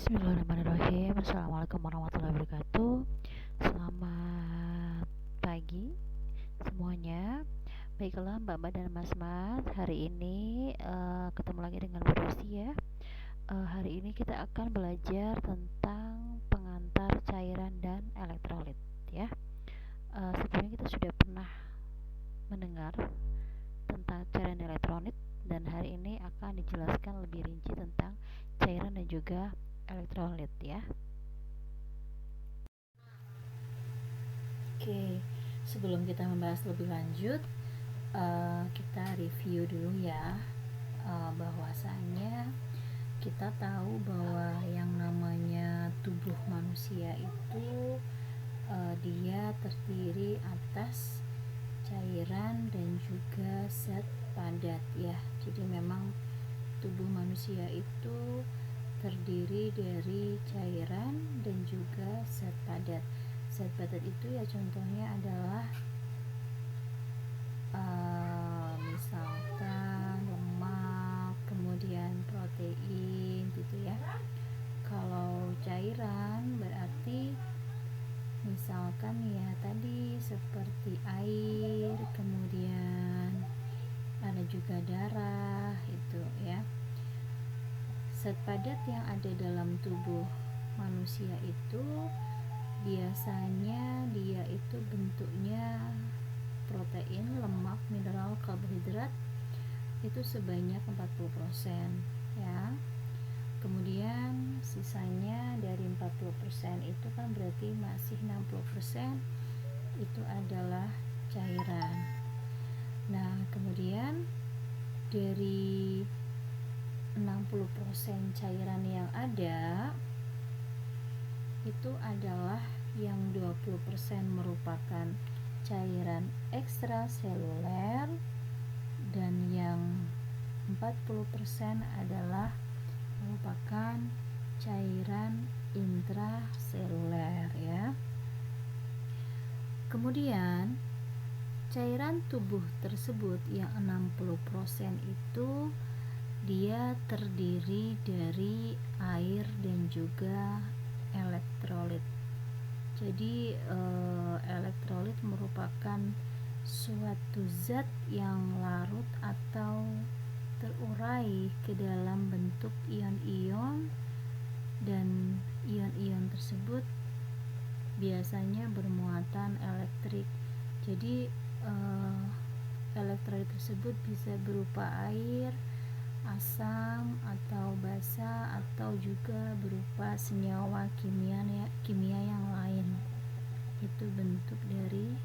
Bismillahirrahmanirrahim. Assalamualaikum warahmatullahi wabarakatuh. Selamat pagi semuanya. Baiklah mbak-mbak dan mas-mas, hari ini ketemu lagi dengan Bu Rosi ya. Hari ini kita akan belajar tentang pengantar cairan dan elektrolit ya. Sebelumnya kita sudah pernah mendengar tentang cairan dan elektrolit, dan hari ini akan dijelaskan lebih rinci tentang cairan dan juga elektrolit ya. Oke, sebelum kita membahas lebih lanjut, kita review dulu ya, bahwasanya kita tahu bahwa yang namanya tubuh manusia itu dia terdiri atas cairan dan juga zat padat ya. Jadi memang tubuh manusia itu terdiri dari cairan dan juga zat padat. Zat padat itu ya contohnya adalah misalkan lemak, kemudian protein gitu ya. Kalau cairan berarti misalkan ya tadi seperti air, kemudian ada juga darah itu ya. Zat padat yang ada dalam tubuh manusia itu biasanya dia itu bentuknya protein, lemak, mineral, karbohidrat itu sebanyak 40% ya. Kemudian sisanya dari 40% itu kan berarti masih 60% itu adalah cairan. Nah, kemudian dari 60% cairan yang ada itu adalah yang 20% merupakan cairan ekstraseluler dan yang 40% adalah merupakan cairan intraseluler ya. Kemudian cairan tubuh tersebut yang 60% itu dia terdiri dari air dan juga elektrolit. Jadi elektrolit merupakan suatu zat yang larut atau terurai ke dalam bentuk ion-ion, dan ion-ion tersebut biasanya bermuatan elektrik. Jadi elektrolit tersebut bisa berupa air, asam atau basa, atau juga berupa senyawa kimia yang lain. Itu bentuk dari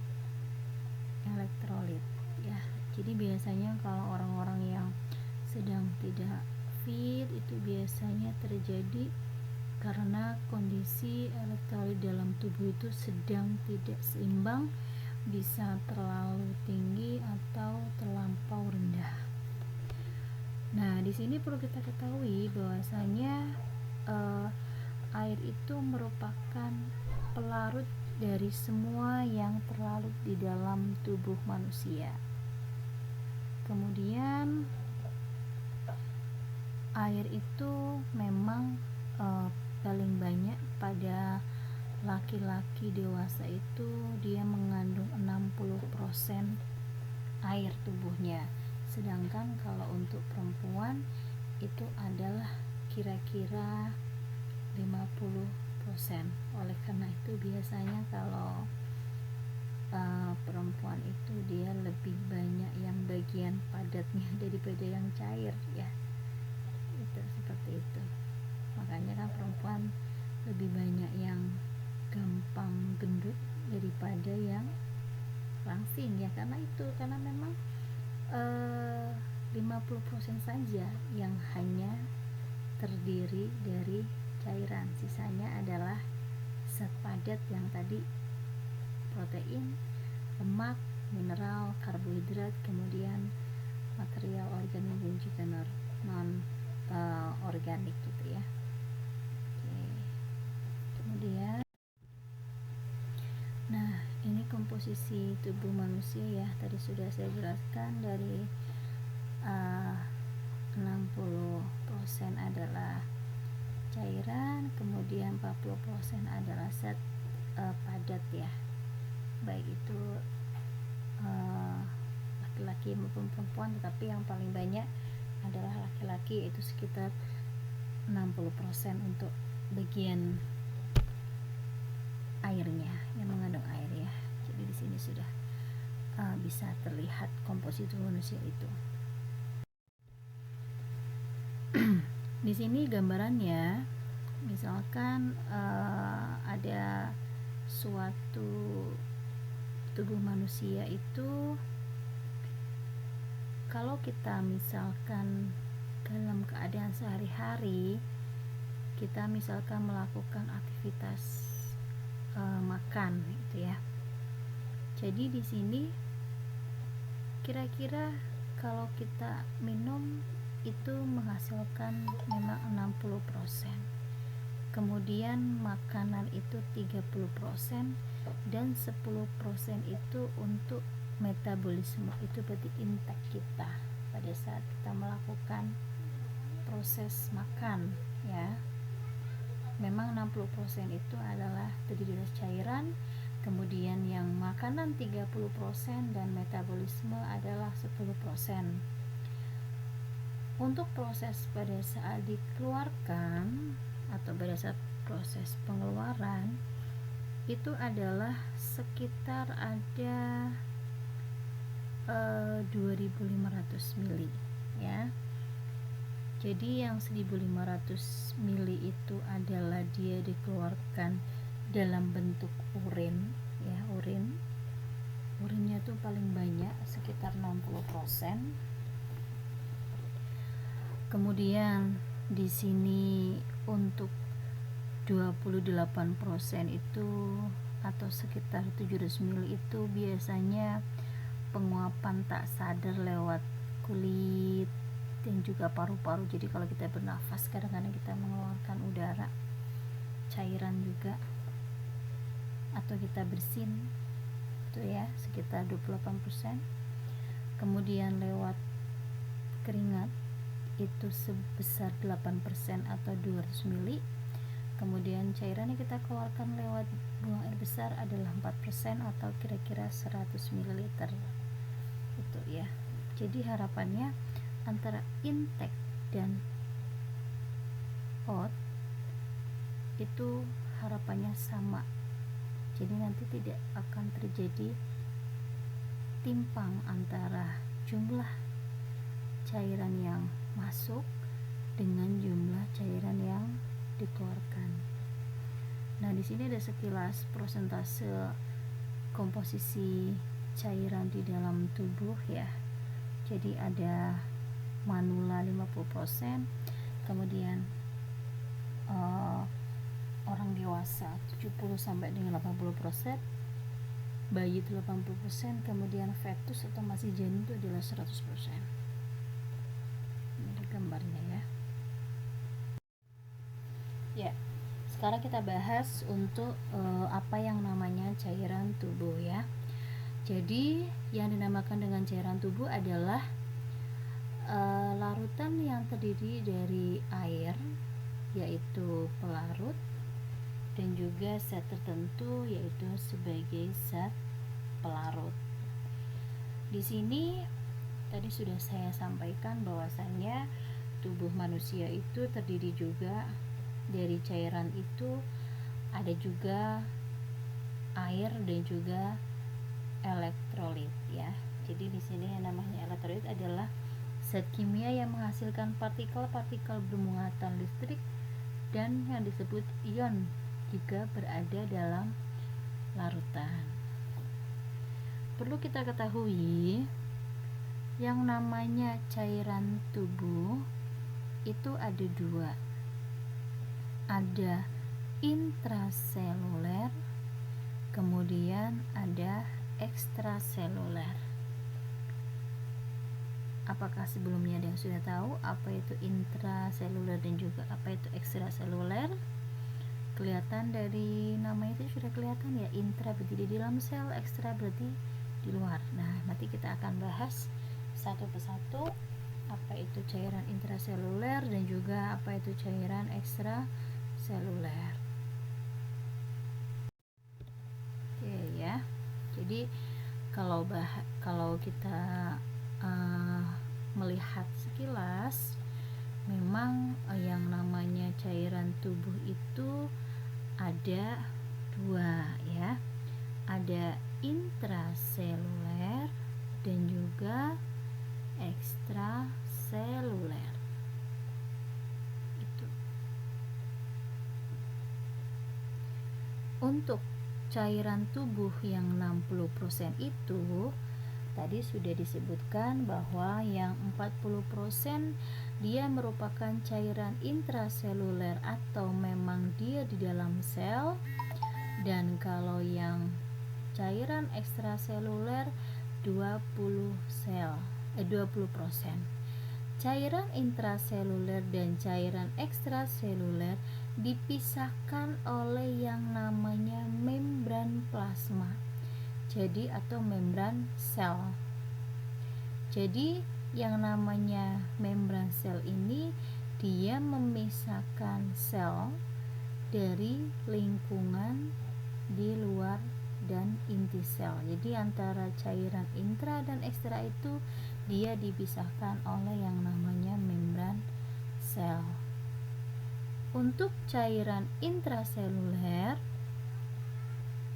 elektrolit ya. Jadi biasanya kalau orang-orang yang sedang tidak fit itu biasanya terjadi karena kondisi elektrolit dalam tubuh itu sedang tidak seimbang, bisa terlalu tinggi atau terlampau rendah. Nah, di sini perlu kita ketahui bahwasanya air itu merupakan pelarut dari semua yang terlarut di dalam tubuh manusia. Kemudian air itu memang paling banyak pada laki-laki dewasa itu dia mengandung 60% air tubuhnya. Sedangkan kalau untuk perempuan itu adalah kira-kira 50%. Oleh karena itu biasanya kalau perempuan itu dia lebih banyak yang bagian padatnya daripada yang cair ya. Itu seperti itu. Makanya kan perempuan lebih banyak yang gampang gendut daripada yang langsing ya, karena memang 50% saja yang hanya terdiri dari cairan, sisanya adalah zat padat yang tadi protein, lemak, mineral, karbohidrat, kemudian material organik dan juga non organik gitu ya. Oke. Kemudian nah, ini komposisi tubuh manusia ya, tadi sudah saya jelaskan dari 60% adalah cairan, kemudian 40% adalah zat padat ya, baik itu laki-laki maupun perempuan, tetapi yang paling banyak adalah laki-laki, yaitu sekitar 60% untuk bagian airnya yang mengandung air ya. Jadi di sini sudah bisa terlihat komposisi tubuh manusia itu. Di sini gambarannya, misalkan ada suatu tubuh manusia itu, kalau kita misalkan dalam keadaan sehari-hari, kita misalkan melakukan aktivitas makan gitu ya. Jadi di sini kira-kira kalau kita minum itu menghasilkan memang 60%. Kemudian makanan itu 30% dan 10% itu untuk metabolisme. Itu berarti intake kita pada saat kita melakukan proses makan ya. Memang 60% itu adalah terdiri dari cairan, kemudian yang makanan 30% dan metabolisme adalah 10%. Untuk proses pada saat dikeluarkan atau pada saat proses pengeluaran itu adalah sekitar ada 2500 mili ya. Jadi yang 1500 mili itu adalah dia dikeluarkan dalam bentuk urin ya, urinnya tuh paling banyak sekitar 60%. Kemudian di sini untuk 28% itu atau sekitar 700 mili itu biasanya penguapan tak sadar lewat kulit dan juga paru-paru. Jadi kalau kita bernafas kadang-kadang kita mengeluarkan udara, cairan juga, atau kita bersin itu ya sekitar 28%. Kemudian lewat keringat itu sebesar 8% atau 200 mili. Kemudian cairan yang kita keluarkan lewat buang air besar adalah 4% atau kira-kira 100 ml itu ya. Jadi harapannya antara intake dan out itu harapannya sama, jadi nanti tidak akan terjadi timpang antara jumlah cairan yang masuk dengan jumlah cairan yang dikeluarkan. Nah, di sini ada sekilas prosentase komposisi cairan di dalam tubuh ya. Jadi ada manula 50%, kemudian orang dewasa 70 sampai dengan 80%, bayi itu 80%, kemudian fetus atau masih janin itu adalah 100%. Ini ada gambarnya ya. Ya, sekarang kita bahas untuk apa yang namanya cairan tubuh ya. Jadi yang dinamakan dengan cairan tubuh adalah larutan yang terdiri dari air, yaitu pelarut, dan juga zat tertentu yaitu sebagai zat pelarut. Di sini tadi sudah saya sampaikan bahwasannya tubuh manusia itu terdiri juga dari cairan, itu ada juga air dan juga elektrolit ya. Jadi di sini yang namanya elektrolit adalah zat kimia yang menghasilkan partikel-partikel bermuatan listrik dan yang disebut ion jika berada dalam larutan. Perlu kita ketahui yang namanya cairan tubuh itu ada dua, ada intraseluler, kemudian ada ekstraseluler. Apakah sebelumnya ada yang sudah tahu apa itu intraseluler dan juga apa itu ekstraseluler? Kelihatan dari nama itu sudah kelihatan ya, intra berarti di dalam sel, ekstra berarti di luar. Nah, nanti kita akan bahas satu persatu apa itu cairan intraseluler dan juga apa itu cairan ekstraseluler. intraseluler. Oke ya. Jadi kalau kita melihat sekilas, memang yang namanya cairan tubuh itu ada dua ya, ada intraseluler dan juga ekstraseluler. Itu. Untuk cairan tubuh yang 60% itu tadi sudah disebutkan bahwa yang 40% dia merupakan cairan intraseluler atau memang dia di dalam sel, dan kalau yang cairan ekstraseluler 20%. Cairan intraseluler dan cairan ekstraseluler dipisahkan oleh yang namanya membran plasma. Jadi atau membran sel. Jadi yang namanya membran sel ini dia memisahkan sel dari lingkungan di luar dan inti sel. Jadi antara cairan intra dan ekstra itu dia dipisahkan oleh yang namanya membran sel. Untuk cairan intraseluler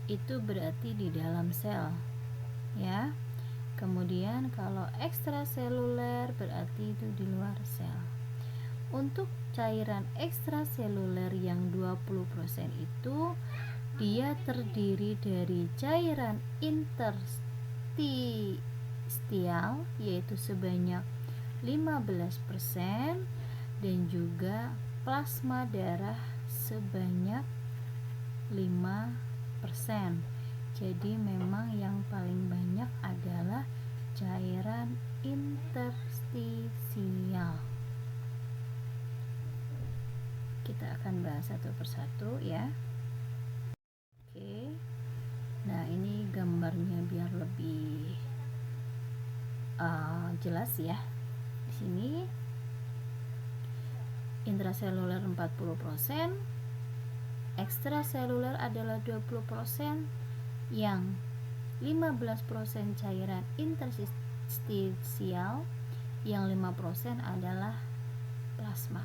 itu berarti di dalam sel ya. Kemudian kalau ekstraseluler berarti itu di luar sel. Untuk cairan ekstraseluler yang 20% itu dia terdiri dari cairan interstisial yaitu sebanyak 15% dan juga plasma darah sebanyak 5%. Jadi memang yang paling banyak adalah cairan interstisial. Kita akan bahas satu persatu ya. Oke. Nah, ini gambarnya biar lebih jelas ya. Di sini intraseluler 40%, ekstraseluler adalah 20%, yang 15% cairan interstisial, yang 5% adalah plasma.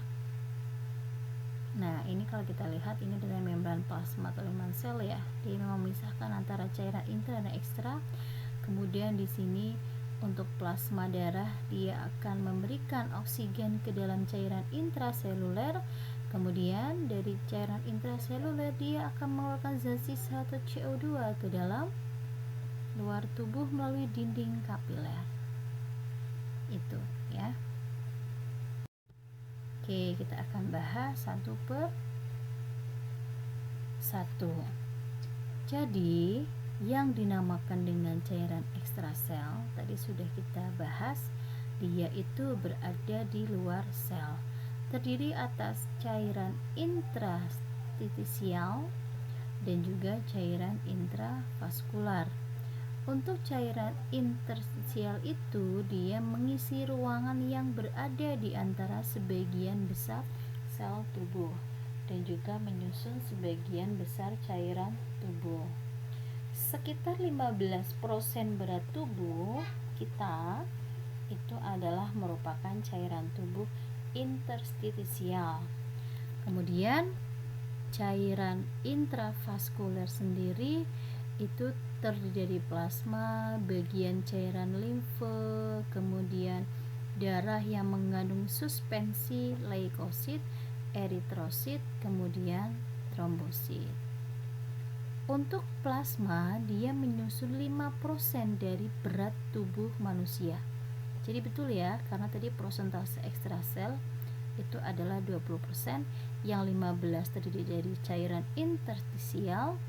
Nah, ini kalau kita lihat ini dengan membran plasma atau membran sel ya. Dia memisahkan antara cairan intra dan ekstra. Kemudian di sini untuk plasma darah dia akan memberikan oksigen ke dalam cairan intraseluler. Kemudian dari cairan intraseluler dia akan mengeluarkan zat sisa atau CO2 ke dalam luar tubuh melalui dinding kapiler. Itu ya. Oke, kita akan bahas satu per satu. Jadi yang dinamakan dengan cairan ekstrasel tadi sudah kita bahas, dia itu berada di luar sel, terdiri atas cairan intrastisial dan juga cairan intravaskular. Untuk cairan interstisial itu dia mengisi ruangan yang berada di antara sebagian besar sel tubuh dan juga menyusun sebagian besar cairan tubuh. Sekitar 15% berat tubuh kita itu adalah merupakan cairan tubuh interstisial. Kemudian cairan intravaskuler sendiri itu terdiri dari plasma, bagian cairan limfe, kemudian darah yang mengandung suspensi leukosit, eritrosit, kemudian trombosit. Untuk plasma dia menyusun 5% dari berat tubuh manusia. Jadi betul ya, karena tadi persentase ekstrasel itu adalah 20%, yang 15 terdiri dari cairan interstisial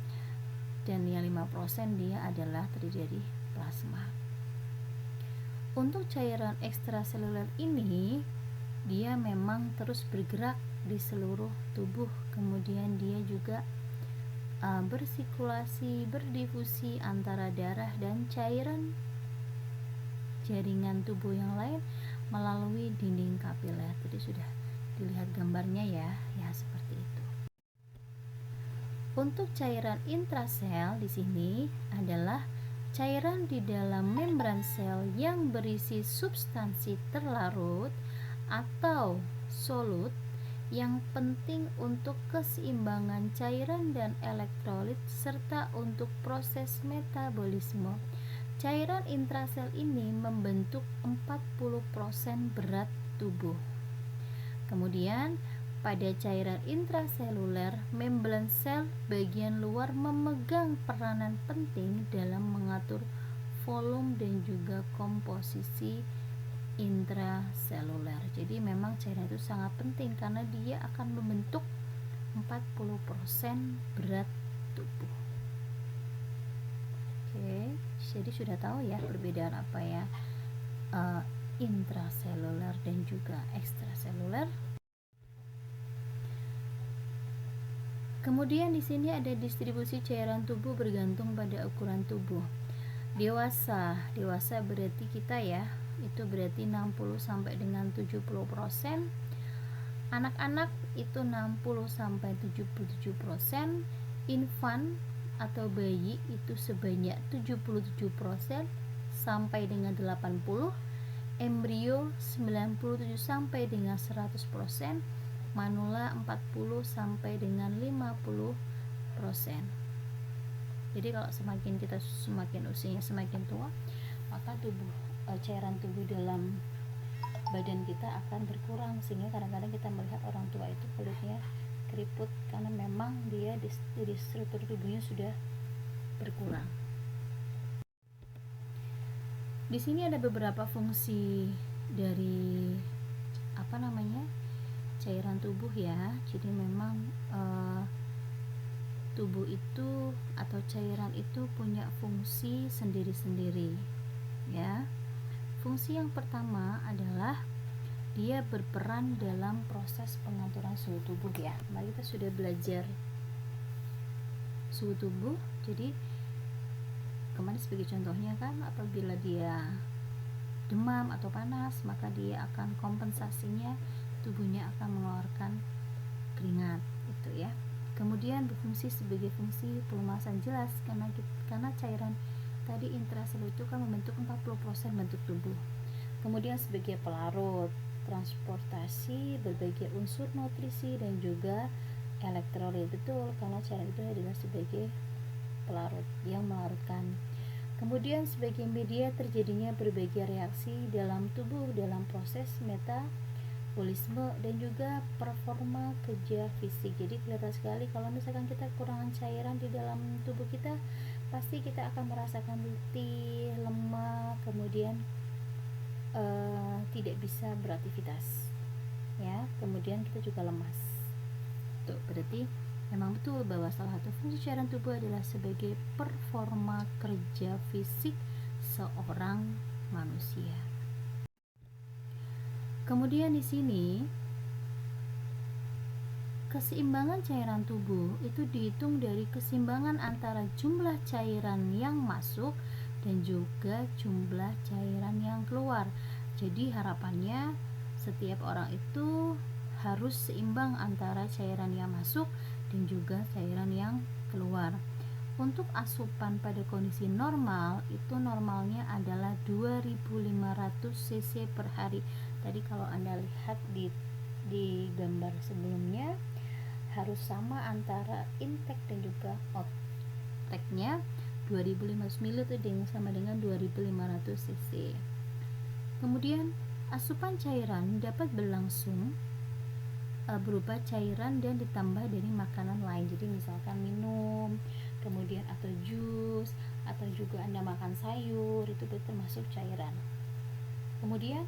dan yang 5% dia adalah terdiri dari plasma. Untuk cairan ekstraseluler ini dia memang terus bergerak di seluruh tubuh, kemudian dia juga bersirkulasi, berdifusi antara darah dan cairan jaringan tubuh yang lain melalui dinding kapiler. Tadi sudah dilihat gambarnya ya seperti itu. Untuk cairan intrasel di sini adalah cairan di dalam membran sel yang berisi substansi terlarut atau solut yang penting untuk keseimbangan cairan dan elektrolit serta untuk proses metabolisme. Cairan intrasel ini membentuk 40% berat tubuh. Kemudian pada cairan intraseluler, membran sel bagian luar memegang peranan penting dalam mengatur volume dan juga komposisi intraseluler. Jadi memang cairan itu sangat penting karena dia akan membentuk 40% berat tubuh. Oke, jadi sudah tahu ya perbedaan apa ya intraseluler dan juga ekstraseluler. Kemudian di sini ada distribusi cairan tubuh bergantung pada ukuran tubuh. Dewasa berarti kita ya, itu berarti 60 sampai dengan 70%. Anak-anak itu 60 sampai 77%. Infant atau bayi itu sebanyak 77% sampai dengan 80%. Embrio 97 sampai dengan 100%. Manula 40 sampai dengan 50%. Jadi kalau semakin usianya semakin tua, maka cairan tubuh dalam badan kita akan berkurang, sehingga kadang-kadang kita melihat orang tua itu kulitnya keriput karena memang dia di struktur tubuhnya sudah berkurang. Di sini ada beberapa fungsi dari cairan tubuh ya. Jadi memang tubuh itu atau cairan itu punya fungsi sendiri-sendiri ya. Fungsi yang pertama adalah dia berperan dalam proses pengaturan suhu tubuh ya. Kemarin kita sudah belajar suhu tubuh. Jadi kemarin sebagai contohnya kan, apabila dia demam atau panas, maka dia akan kompensasinya tubuhnya akan mengeluarkan keringat itu ya. Kemudian berfungsi sebagai fungsi pelumasan, jelas karena cairan tadi intraseluler itu kan membentuk 40% bentuk tubuh. Kemudian sebagai pelarut, transportasi berbagai unsur nutrisi dan juga elektrolit, betul, karena cairan itu adalah sebagai pelarut yang melarutkan. Kemudian sebagai media terjadinya berbagai reaksi dalam tubuh dalam proses metabolisme dan juga performa kerja fisik. Jadi kelihatan sekali kalau misalkan kita kekurangan cairan di dalam tubuh kita, pasti kita akan merasakan letih, lemah, kemudian tidak bisa beraktivitas ya, kemudian kita juga lemas. Tuh, berarti memang betul bahwa salah satu fungsi cairan tubuh adalah sebagai performa kerja fisik seorang manusia. Kemudian di sini keseimbangan cairan tubuh itu dihitung dari keseimbangan antara jumlah cairan yang masuk dan juga jumlah cairan yang keluar. Jadi harapannya setiap orang itu harus seimbang antara cairan yang masuk dan juga cairan yang keluar. Untuk asupan pada kondisi normal itu normalnya adalah 2500 cc per hari. Tadi kalau Anda lihat di gambar sebelumnya, harus sama antara intake dan juga outtake-nya. 2500 ml itu sama dengan 2500 cc. Kemudian asupan cairan dapat berlangsung berupa cairan dan ditambah dari makanan lain. Jadi misalkan minum, kemudian atau jus, atau juga Anda makan sayur, itu termasuk cairan. Kemudian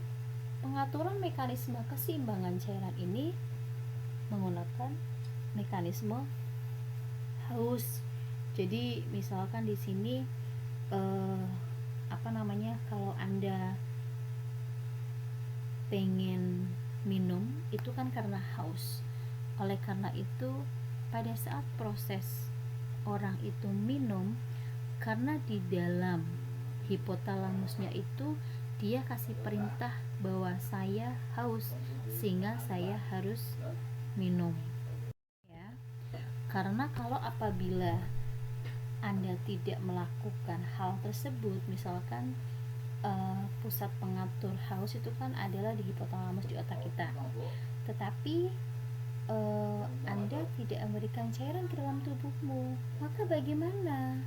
pengaturan mekanisme keseimbangan cairan ini menggunakan mekanisme haus. Jadi misalkan di sini kalau Anda pengen minum itu kan karena haus. Oleh karena itu pada saat proses orang itu minum, karena di dalam hipotalamusnya itu dia kasih perintah bahwa saya haus, sehingga saya harus minum ya. Karena kalau apabila Anda tidak melakukan hal tersebut, misalkan pusat pengatur haus itu kan adalah di hipotalamus di otak kita, tetapi Anda tidak memberikan cairan ke dalam tubuhmu, maka bagaimana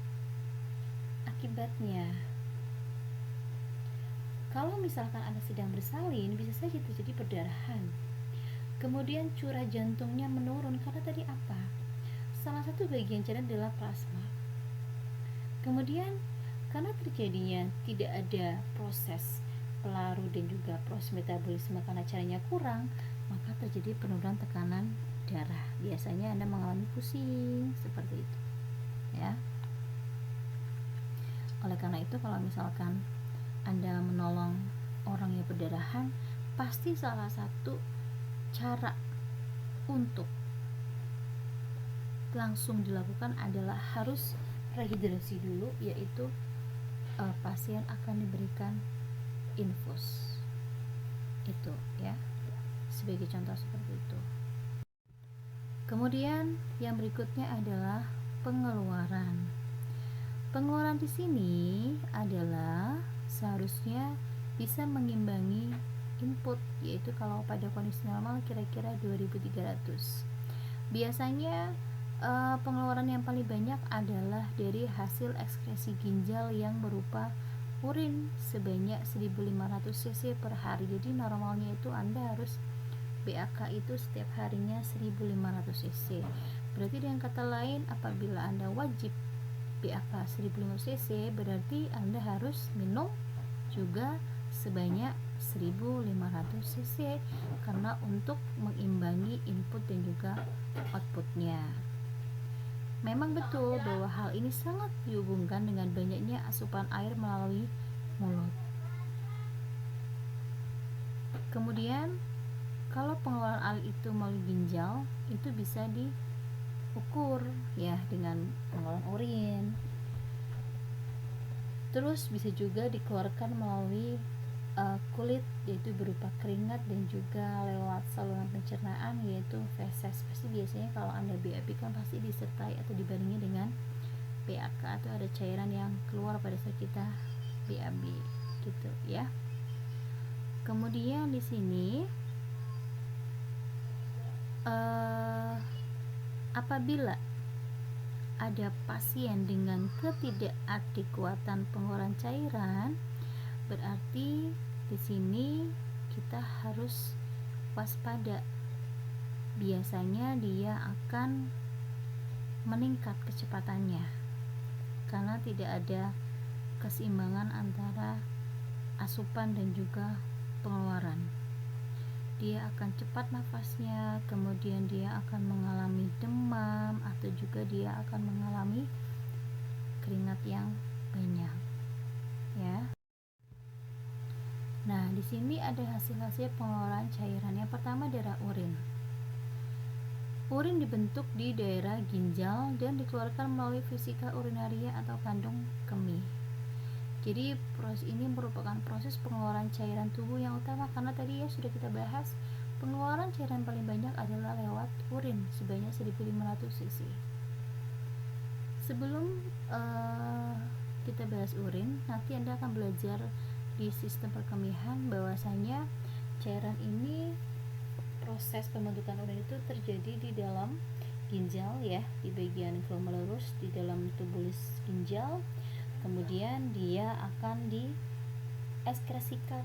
akibatnya? Kalau misalkan Anda sedang bersalin, bisa saja terjadi perdarahan. Kemudian curah jantungnya menurun karena tadi apa? Salah satu bagian cairan adalah plasma. Kemudian karena terjadinya tidak ada proses pelarut dan juga proses metabolisme karena cairannya kurang, maka terjadi penurunan tekanan darah. Biasanya Anda mengalami pusing seperti itu, ya. Oleh karena itu, kalau misalkan Anda menolong orang yang perdarahan, pasti salah satu cara untuk langsung dilakukan adalah harus rehidrasi dulu, yaitu pasien akan diberikan infus. Itu ya, sebagai contoh seperti itu. Kemudian yang berikutnya adalah pengeluaran. Pengeluaran di sini adalah seharusnya bisa mengimbangi input, yaitu kalau pada kondisi normal kira-kira 2300. Biasanya pengeluaran yang paling banyak adalah dari hasil ekskresi ginjal yang berupa urin sebanyak 1500 cc per hari. Jadi normalnya itu Anda harus BAK itu setiap harinya 1500 cc. Berarti dengan kata lain, apabila Anda wajib BAK 1500 cc, berarti Anda harus minum juga sebanyak 1500 cc karena untuk mengimbangi input dan juga outputnya. Memang betul bahwa hal ini sangat dihubungkan dengan banyaknya asupan air melalui mulut. Kemudian kalau pengeluaran air itu melalui ginjal, itu bisa diukur ya dengan pengeluaran urin. Terus bisa juga dikeluarkan melalui kulit, yaitu berupa keringat, dan juga lewat saluran pencernaan, yaitu feses. Pasti biasanya kalau Anda BAB kan pasti disertai atau dibarengi dengan BAK atau ada cairan yang keluar pada saat kita BAB gitu ya. Kemudian di sini apabila ada pasien dengan ketidakadekuatan pengeluaran cairan, berarti di sini kita harus waspada. Biasanya dia akan meningkat kecepatannya karena tidak ada keseimbangan antara asupan dan juga pengeluaran. Dia akan cepat nafasnya, kemudian dia akan mengalami demam, atau juga dia akan mengalami keringat yang banyak ya. Nah, di sini ada hasil-hasil pengeluaran cairan. Yang pertama adalah urin. Urin dibentuk di daerah ginjal dan dikeluarkan melalui vesika urinaria atau kandung kemih. Jadi proses ini merupakan proses pengeluaran cairan tubuh yang utama, karena tadi ya sudah kita bahas, pengeluaran cairan paling banyak adalah lewat urin sebanyak 1500 cc. Sebelum kita bahas urin, nanti Anda akan belajar di sistem perkemihan bahwasanya cairan ini, proses pembentukan urin itu terjadi di dalam ginjal ya, di bagian glomerulus di dalam tubulus ginjal. Kemudian dia akan dieskresikan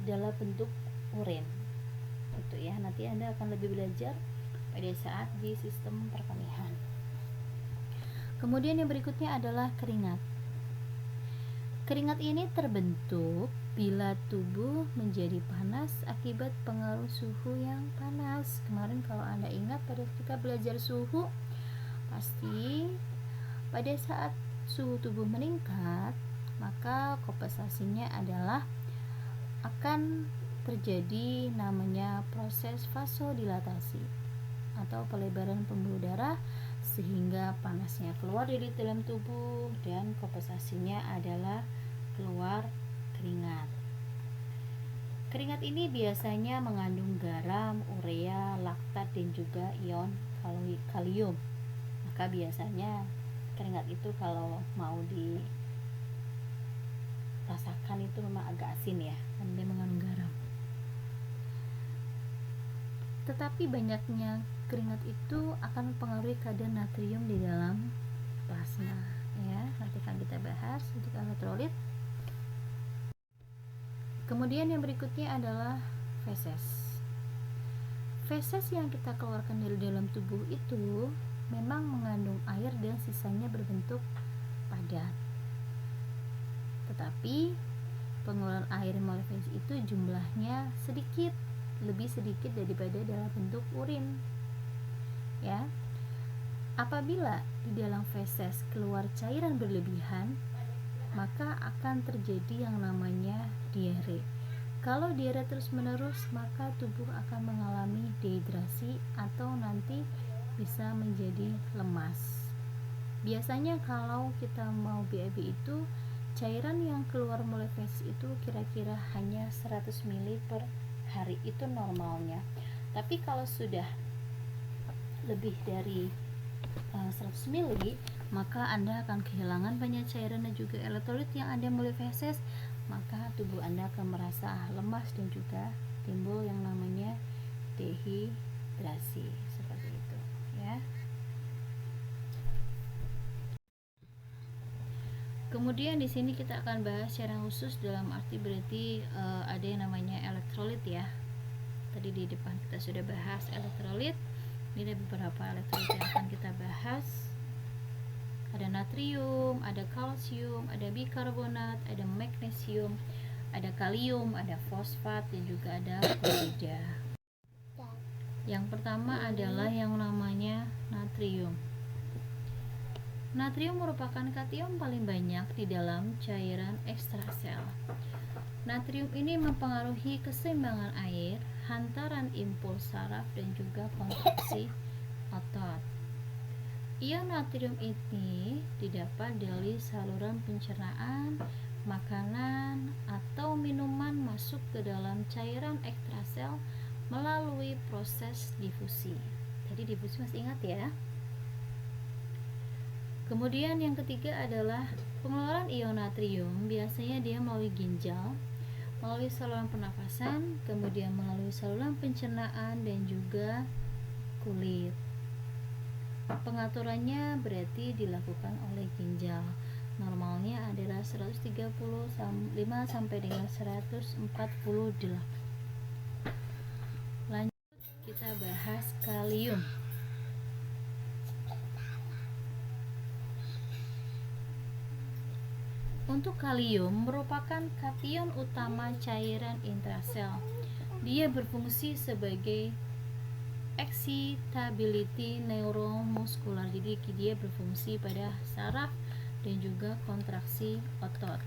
dalam bentuk urin. Itu ya, nanti Anda akan lebih belajar pada saat di sistem perkemihan. Kemudian yang berikutnya adalah keringat. Keringat ini terbentuk bila tubuh menjadi panas akibat pengaruh suhu yang panas. Kemarin kalau Anda ingat pada kita belajar suhu, pasti pada saat suhu tubuh meningkat, maka kompensasinya adalah akan terjadi namanya proses vasodilatasi atau pelebaran pembuluh darah, sehingga panasnya keluar dari dalam tubuh dan kompensasinya adalah keluar keringat. Keringat ini biasanya mengandung garam, urea, laktat, dan juga ion kalium. maka biasanya keringat itu kalau mau dirasakan itu memang agak asin ya, karena dia mengandung garam. Tetapi banyaknya keringat itu akan mempengaruhi kadar natrium di dalam plasma ya, nanti akan kita bahas untuk elektrolit. Kemudian yang berikutnya adalah feses. Feses yang kita keluarkan dari dalam tubuh itu memang mengandung air dan sisanya berbentuk padat. Tetapi pengeluaran air melalui feses itu jumlahnya sedikit, lebih sedikit daripada dalam bentuk urin. Ya. Apabila di dalam feses keluar cairan berlebihan, maka akan terjadi yang namanya diare. Kalau diare terus-menerus, maka tubuh akan mengalami dehidrasi atau nanti bisa menjadi lemas. Biasanya kalau kita mau BAB itu, cairan yang keluar melalui feses itu kira-kira hanya 100 ml per hari, itu normalnya. Tapi kalau sudah lebih dari 100 ml, maka Anda akan kehilangan banyak cairan dan juga elektrolit yang ada melalui feses, maka tubuh Anda akan merasa lemas dan juga timbul yang namanya dehidrasi seperti itu ya. Kemudian di sini kita akan bahas secara khusus, dalam arti berarti ada yang namanya elektrolit ya. Tadi di depan kita sudah bahas elektrolit. Ini ada beberapa elektrolit yang akan kita bahas. Ada natrium, ada kalsium, ada bikarbonat, ada magnesium, ada kalium, ada fosfat, dan juga ada klorida. Yang pertama adalah yang namanya natrium. Natrium merupakan kation paling banyak di dalam cairan ekstrasel. Natrium ini mempengaruhi keseimbangan air, hantaran impuls saraf, dan juga kontraksi otot. Ion natrium ini didapat dari saluran pencernaan, makanan, atau minuman masuk ke dalam cairan ekstrasel melalui proses difusi. Tadi difusi masih ingat ya? Kemudian yang ketiga adalah pengeluaran ion natrium. Biasanya dia melalui ginjal, melalui saluran pernafasan, kemudian melalui saluran pencernaan, dan juga kulit. Pengaturannya berarti dilakukan oleh ginjal. Normalnya adalah 135 sampai dengan 148. Lanjut kita bahas kalium. Untuk kalium merupakan kation utama cairan intrasel. Dia berfungsi sebagai excitability neuromuskular, jadi dia berfungsi pada saraf dan juga kontraksi otot.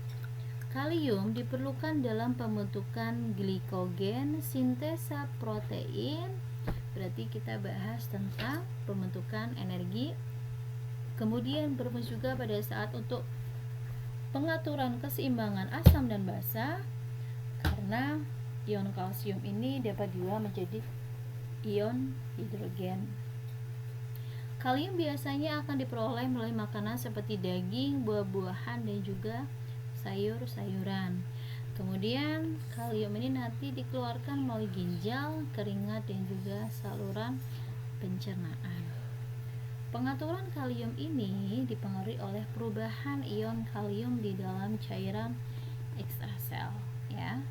Kalium diperlukan dalam pembentukan glikogen, sintesa protein, berarti kita bahas tentang pembentukan energi. Kemudian berfungsi juga pada saat untuk pengaturan keseimbangan asam dan basa, karena ion kalsium ini dapat juga menjadi ion hidrogen. Kalium biasanya akan diperoleh melalui makanan seperti daging, buah-buahan, dan juga sayur-sayuran. Kemudian kalium ini nanti dikeluarkan melalui ginjal, keringat, dan juga saluran pencernaan. Pengaturan kalium ini dipengaruhi oleh perubahan ion kalium di dalam cairan ekstrasel ya.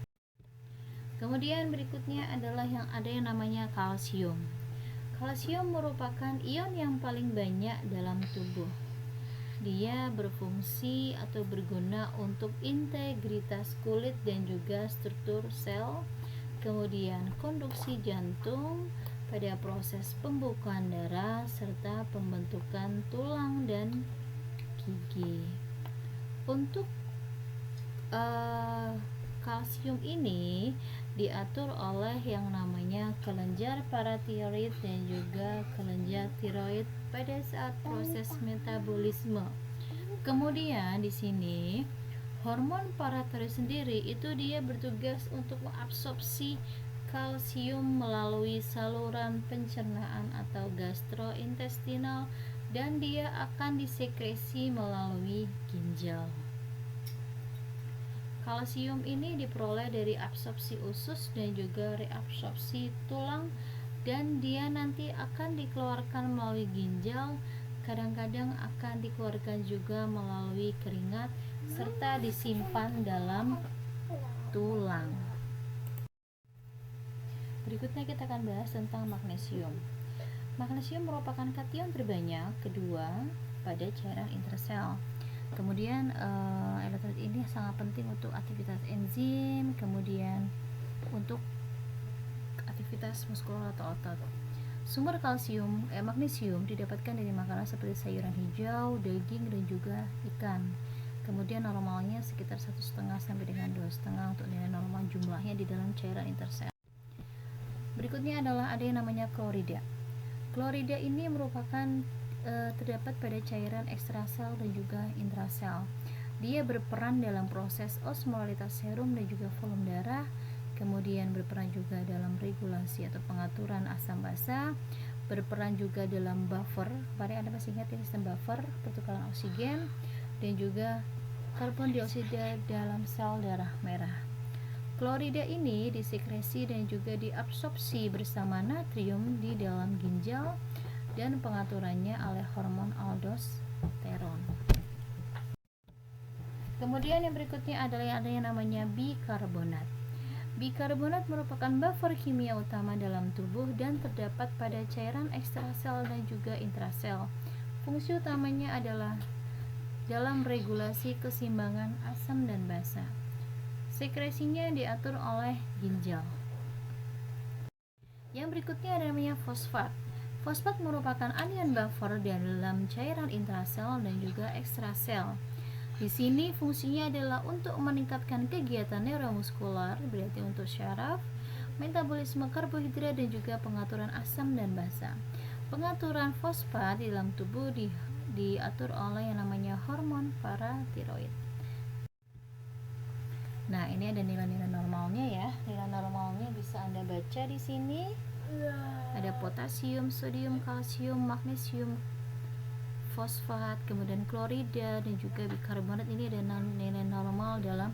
Kemudian berikutnya adalah yang ada yang namanya kalsium. Kalsium merupakan ion yang paling banyak dalam tubuh. Dia berfungsi atau berguna untuk integritas kulit dan juga struktur sel, kemudian konduksi jantung, pada proses pembukaan darah, serta pembentukan tulang dan gigi. Untuk kalsium ini diatur oleh yang namanya kelenjar paratiroid dan juga kelenjar tiroid pada saat proses metabolisme. Kemudian di sini hormon paratiroid sendiri itu dia bertugas untuk mengabsorpsi kalsium melalui saluran pencernaan atau gastrointestinal dan dia akan disekresi melalui ginjal. Kalsium ini diperoleh dari absorpsi usus dan juga reabsorpsi tulang, dan dia nanti akan dikeluarkan melalui ginjal, kadang-kadang akan dikeluarkan juga melalui keringat, serta disimpan dalam tulang. Berikutnya kita akan bahas tentang magnesium. Magnesium merupakan kation terbanyak kedua pada cairan intersel. Kemudian elektrolit ini sangat penting untuk aktivitas enzim, kemudian untuk aktivitas muskular atau otot. Sumber magnesium didapatkan dari makanan seperti sayuran hijau, daging, dan juga ikan. Kemudian normalnya sekitar 1,5 sampai dengan 2,5 untuk nilai normal jumlahnya di dalam cairan intersel. Berikutnya adalah ada yang namanya klorida. Klorida ini merupakan terdapat pada cairan ekstrasel dan juga intrasel. Dia berperan dalam proses osmolaritas serum dan juga volume darah, kemudian berperan juga dalam regulasi atau pengaturan asam basa, berperan juga dalam buffer, pada Anda masih ingat ini sistem buffer, pertukaran oksigen, dan juga karbon dioksida dalam sel darah merah. Klorida ini disekresi dan juga diabsorpsi bersama natrium di dalam ginjal, dan pengaturannya oleh hormon aldosteron. Kemudian yang berikutnya adalah ada yang namanya bikarbonat. Bikarbonat merupakan buffer kimia utama dalam tubuh dan terdapat pada cairan ekstrasel dan juga intrasel. Fungsi utamanya adalah dalam regulasi keseimbangan asam dan basa. Sekresinya diatur oleh ginjal. Yang berikutnya ada namanya fosfat. Fosfat merupakan anion buffer dalam cairan intrasel dan juga ekstrasel. Di sini fungsinya adalah untuk meningkatkan kegiatan neuromuskular, berarti untuk syaraf, metabolisme karbohidrat, dan juga pengaturan asam dan basa. Pengaturan fosfat di dalam tubuh diatur oleh yang namanya hormon paratiroid. Nah, ini ada nilai-nilai normalnya ya. Nilai normalnya bisa Anda baca di sini. Ada potasium, sodium, kalsium, magnesium, fosfat, kemudian klorida, dan juga bikarbonat. Ini ada nilai normal dalam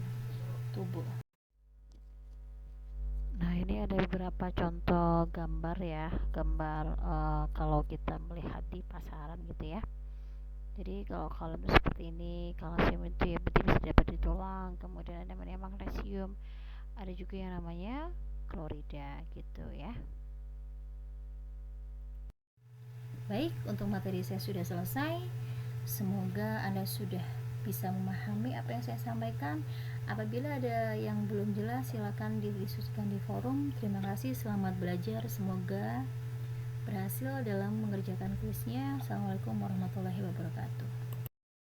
tubuh. Nah, ini ada beberapa contoh gambar ya, gambar kalau kita melihat di pasaran gitu ya. Jadi kalau seperti ini, kalsium itu ya berarti bisa dapat di tulang, kemudian ada namanya magnesium, ada juga yang namanya klorida gitu ya. Baik, untuk materi saya sudah selesai. Semoga Anda sudah bisa memahami apa yang saya sampaikan. Apabila ada yang belum jelas, silakan didiskusikan di forum. Terima kasih, selamat belajar. Semoga berhasil dalam mengerjakan kuisnya. Assalamualaikum warahmatullahi wabarakatuh.